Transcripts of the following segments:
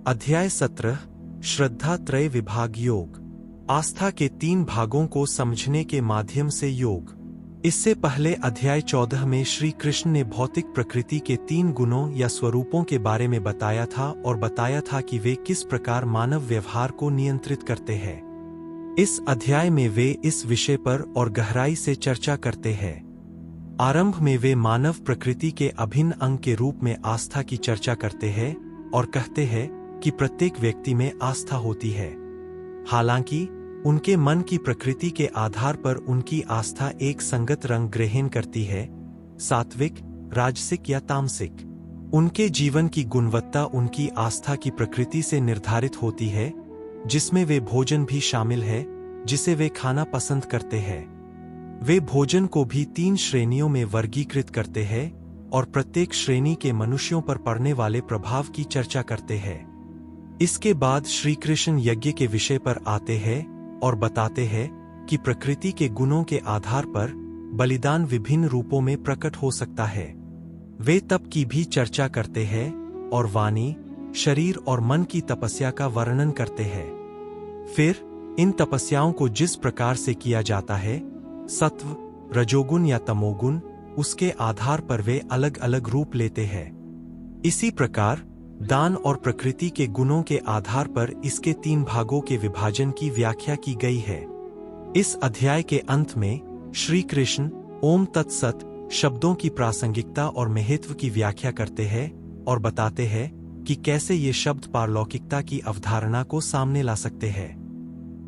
अध्याय 17 श्रद्धा त्रय विभाग योग। आस्था के 3 भागों को समझने के माध्यम से योग। इससे पहले अध्याय 14 में श्री कृष्ण ने भौतिक प्रकृति के 3 गुणों या स्वरूपों के बारे में बताया था और बताया था कि वे किस प्रकार मानव व्यवहार को नियंत्रित करते हैं। इस अध्याय में वे इस विषय पर और गहराई से चर्चा करते हैं। आरंभ में वे मानव प्रकृति के अभिन्न अंग के रूप में आस्था की चर्चा करते हैं और कहते हैं कि प्रत्येक व्यक्ति में आस्था होती है। हालांकि उनके मन की प्रकृति के आधार पर उनकी आस्था एक संगत रंग ग्रहण करती है, सात्विक, राजसिक या तामसिक। उनके जीवन की गुणवत्ता उनकी आस्था की प्रकृति से निर्धारित होती है, जिसमें वे भोजन भी शामिल है जिसे वे खाना पसंद करते हैं। वे भोजन को भी 3 श्रेणियों में वर्गीकृत करते हैं और प्रत्येक श्रेणी के मनुष्यों पर पड़ने वाले प्रभाव की चर्चा करते हैं। इसके बाद श्री कृष्ण यज्ञ के विषय पर आते हैं और बताते हैं कि प्रकृति के गुणों के आधार पर बलिदान विभिन्न रूपों में प्रकट हो सकता है। वे तप की भी चर्चा करते हैं और वाणी, शरीर और मन की तपस्या का वर्णन करते हैं। फिर इन तपस्याओं को जिस प्रकार से किया जाता है, सत्व, रजोगुण या तमोगुण, उसके आधार पर वे अलग अलग रूप लेते हैं। इसी प्रकार दान और प्रकृति के गुणों के आधार पर इसके 3 भागों के विभाजन की व्याख्या की गई है। इस अध्याय के अंत में श्री कृष्ण ओम तत्सत शब्दों की प्रासंगिकता और महत्व की व्याख्या करते हैं और बताते हैं कि कैसे ये शब्द पारलौकिकता की अवधारणा को सामने ला सकते हैं।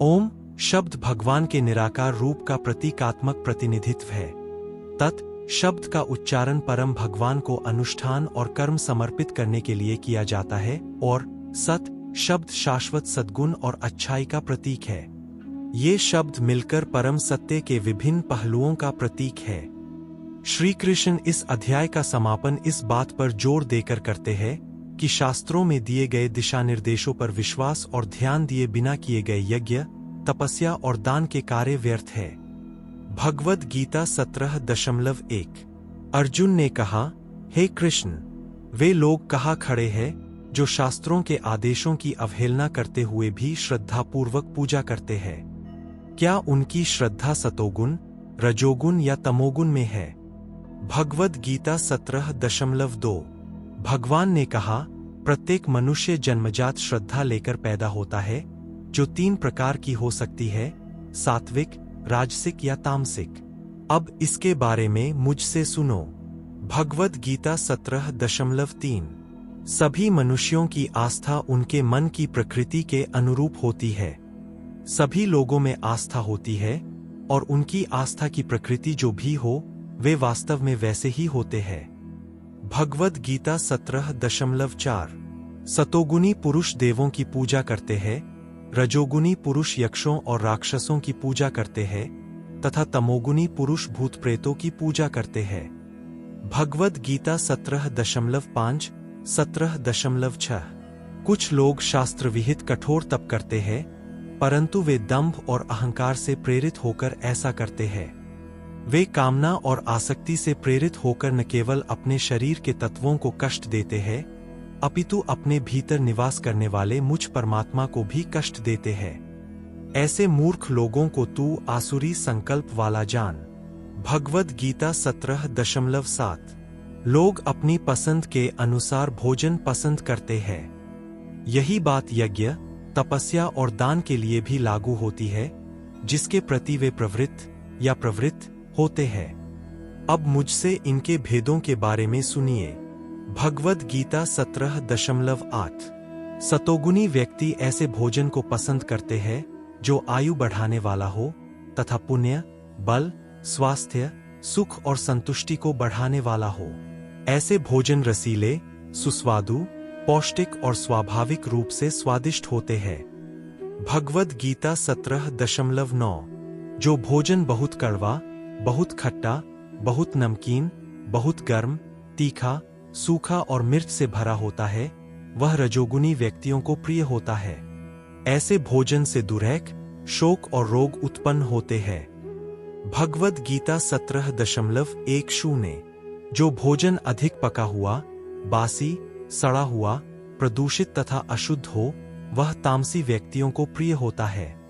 ओम शब्द भगवान के निराकार रूप का प्रतीकात्मक प्रतिनिधित्व है। तत् शब्द का उच्चारण परम भगवान को अनुष्ठान और कर्म समर्पित करने के लिए किया जाता है और सत शब्द शाश्वत सद्गुण और अच्छाई का प्रतीक है। ये शब्द मिलकर परम सत्य के विभिन्न पहलुओं का प्रतीक है। श्री कृष्ण इस अध्याय का समापन इस बात पर जोर देकर करते हैं कि शास्त्रों में दिए गए दिशा निर्देशों पर विश्वास और ध्यान दिए बिना किए गए यज्ञ, तपस्या और दान के कार्य व्यर्थ है। भगवद गीता 17.1। अर्जुन ने कहा, हे कृष्ण, वे लोग कहाँ खड़े हैं जो शास्त्रों के आदेशों की अवहेलना करते हुए भी श्रद्धापूर्वक पूजा करते हैं? क्या उनकी श्रद्धा सतोगुण, रजोगुण या तमोगुण में है? भगवद गीता 17.2। भगवान ने कहा, प्रत्येक मनुष्य जन्मजात श्रद्धा लेकर पैदा होता है, जो 3 प्रकार की हो सकती है, सात्विक, राजसिक या तामसिक। अब इसके बारे में मुझसे सुनो। भगवद गीता 17.3। सभी मनुष्यों की आस्था उनके मन की प्रकृति के अनुरूप होती है। सभी लोगों में आस्था होती है और उनकी आस्था की प्रकृति जो भी हो, वे वास्तव में वैसे ही होते हैं। भगवद गीता 17.4। सतोगुणी पुरुष देवों की पूजा करते हैं, रजोगुणी पुरुष यक्षों और राक्षसों की पूजा करते हैं तथा तमोगुणी पुरुष भूत प्रेतों की पूजा करते हैं। भगवद गीता 17.5, 17.6। कुछ लोग शास्त्र विहित कठोर तप करते हैं, परंतु वे दंभ और अहंकार से प्रेरित होकर ऐसा करते हैं। वे कामना और आसक्ति से प्रेरित होकर न केवल अपने शरीर के तत्वों को कष्ट देते हैं, अपितु अपने भीतर निवास करने वाले मुझ परमात्मा को भी कष्ट देते हैं। ऐसे मूर्ख लोगों को तू आसुरी संकल्प वाला जान। भगवद गीता 17.7। लोग अपनी पसंद के अनुसार भोजन पसंद करते हैं। यही बात यज्ञ, तपस्या और दान के लिए भी लागू होती है, जिसके प्रति वे प्रवृत्त होते हैं। अब मुझसे इनके भेदों के बारे में सुनिए। भगवद गीता 17.8। सतोगुणी व्यक्ति ऐसे भोजन को पसंद करते हैं जो आयु बढ़ाने वाला हो तथा पुण्य, बल, स्वास्थ्य, सुख और संतुष्टि को बढ़ाने वाला हो। ऐसे भोजन रसीले, सुस्वादु, पौष्टिक और स्वाभाविक रूप से स्वादिष्ट होते हैं। भगवद गीता 17.9। जो भोजन बहुत कड़वा, बहुत खट्टा, बहुत नमकीन, बहुत गर्म, तीखा, सूखा और मिर्च से भरा होता है, वह रजोगुणी व्यक्तियों को प्रिय होता है। ऐसे भोजन से दुर्रैक, शोक और रोग उत्पन्न होते हैं। भगवद गीता 17.10। जो भोजन अधिक पका हुआ, बासी, सड़ा हुआ, प्रदूषित तथा अशुद्ध हो वह तामसी व्यक्तियों को प्रिय होता है।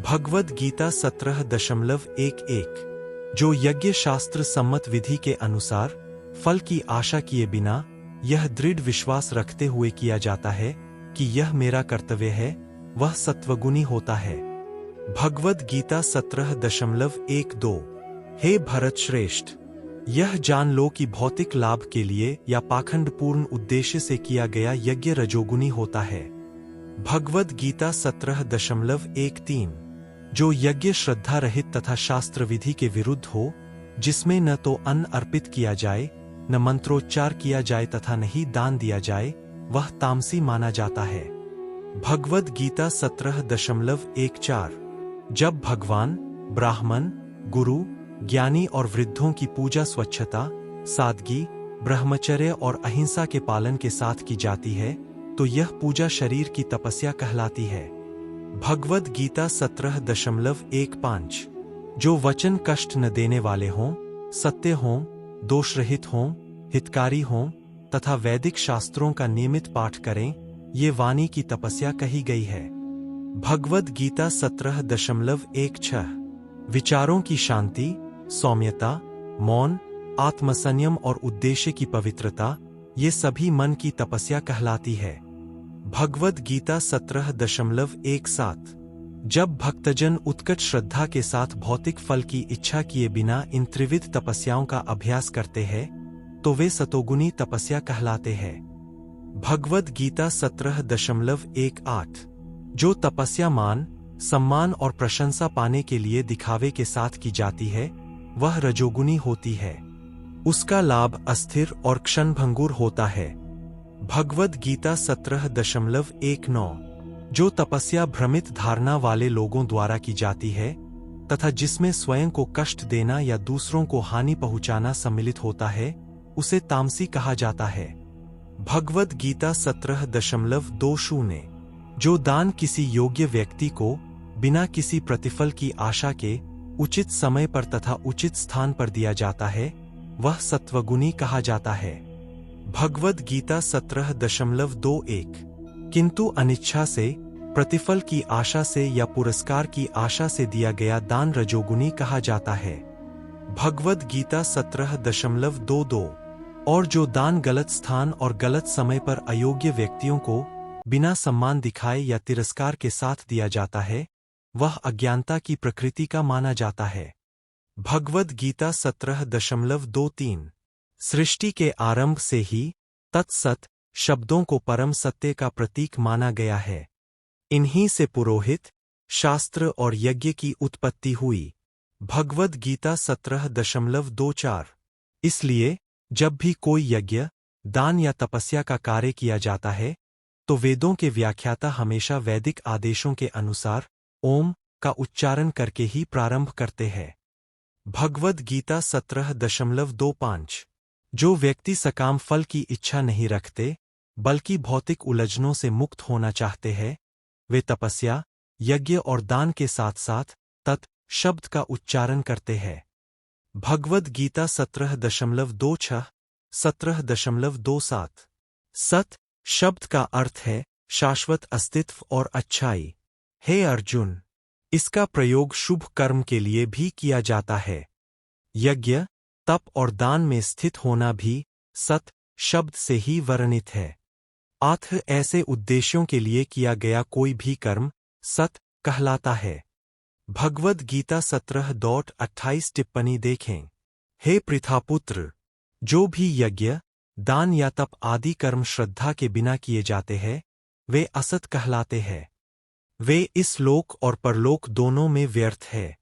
भगवद गीता 17.11 जो यज्ञ शास्त्र सम्मत विधि के अनुसार फल की आशा किए बिना यह दृढ़ विश्वास रखते हुए किया जाता है कि यह मेरा कर्तव्य है, वह सत्वगुणी होता है। भगवद गीता 17.12 हे भरत श्रेष्ठ, यह जान लो कि भौतिक लाभ के लिए या पाखंडपूर्ण उद्देश्य से किया गया यज्ञ रजोगुणी होता है। भगवद गीता 17.13 जो यज्ञ श्रद्धा रहित तथा शास्त्र विधि के विरुद्ध हो, जिसमें न तो अन्न अर्पित किया जाए, न मंत्रोच्चार किया जाए तथा न ही दान दिया जाए, वह तामसी माना जाता है। भगवद गीता 17.14 जब भगवान, ब्राह्मण, गुरु, ज्ञानी और वृद्धों की पूजा स्वच्छता, सादगी, ब्रह्मचर्य और अहिंसा के पालन के साथ की जाती है तो यह पूजा शरीर की तपस्या कहलाती है। भगवद गीता 17.15 जो वचन कष्ट न देने वाले हों, सत्य हों, दोषरहित हों, हितकारी हों तथा वैदिक शास्त्रों का नियमित पाठ करें, ये वाणी की तपस्या कही गई है। भगवद गीता 17.16 विचारों की शांति, सौम्यता, मौन, आत्मसंयम और उद्देश्य की पवित्रता, ये सभी मन की तपस्या कहलाती है। भगवद गीता 17.17 जब भक्तजन उत्कट श्रद्धा के साथ भौतिक फल की इच्छा किए बिना इन त्रिविध तपस्याओं का अभ्यास करते हैं तो वे सतोगुणी तपस्या कहलाते हैं। भगवद गीता 17.18 जो तपस्या मान, सम्मान और प्रशंसा पाने के लिए दिखावे के साथ की जाती है वह रजोगुणी होती है। उसका लाभ अस्थिर और क्षणभंगुर होता है। भगवद गीता 17.19 जो तपस्या भ्रमित धारणा वाले लोगों द्वारा की जाती है तथा जिसमें स्वयं को कष्ट देना या दूसरों को हानि पहुंचाना सम्मिलित होता है, उसे तामसी कहा जाता है। भगवद गीता 17.20 जो दान किसी योग्य व्यक्ति को बिना किसी प्रतिफल की आशा के उचित समय पर तथा उचित स्थान पर दिया जाता है, वह सत्वगुणी कहा जाता है। भगवद गीता 17.21 किंतु अनिच्छा से, प्रतिफल की आशा से या पुरस्कार की आशा से दिया गया दान रजोगुणी कहा जाता है। भगवद गीता 17.22 और जो दान गलत स्थान और गलत समय पर अयोग्य व्यक्तियों को बिना सम्मान दिखाए या तिरस्कार के साथ दिया जाता है, वह अज्ञानता की प्रकृति का माना जाता है। भगवद गीता 17.23 सृष्टि के आरंभ से ही तत्सत शब्दों को परम सत्य का प्रतीक माना गया है। इन्हीं से पुरोहित, शास्त्र और यज्ञ की उत्पत्ति हुई। भगवद गीता 17.24 इसलिए जब भी कोई यज्ञ, दान या तपस्या का कार्य किया जाता है तो वेदों के व्याख्याता हमेशा वैदिक आदेशों के अनुसार ओम का उच्चारण करके ही प्रारंभ करते हैं। भगवद गीता 17.25 जो व्यक्ति सकाम फल की इच्छा नहीं रखते बल्कि भौतिक उलझनों से मुक्त होना चाहते हैं, वे तपस्या, यज्ञ और दान के साथ साथ तत् शब्द का उच्चारण करते हैं। भगवद गीता 17.26 17.27 सत शब्द का अर्थ है शाश्वत अस्तित्व और अच्छाई। हे अर्जुन, इसका प्रयोग शुभ कर्म के लिए भी किया जाता है। यज्ञ, तप और दान में स्थित होना भी सत शब्द से ही वर्णित है। अतः ऐसे उद्देश्यों के लिए किया गया कोई भी कर्म सत कहलाता है। भगवद गीता 17.28 टिप्पणी देखें। हे पृथापुत्र, जो भी यज्ञ, दान या तप आदि कर्म श्रद्धा के बिना किए जाते हैं, वे असत कहलाते हैं। वे इस लोक और परलोक दोनों में व्यर्थ है।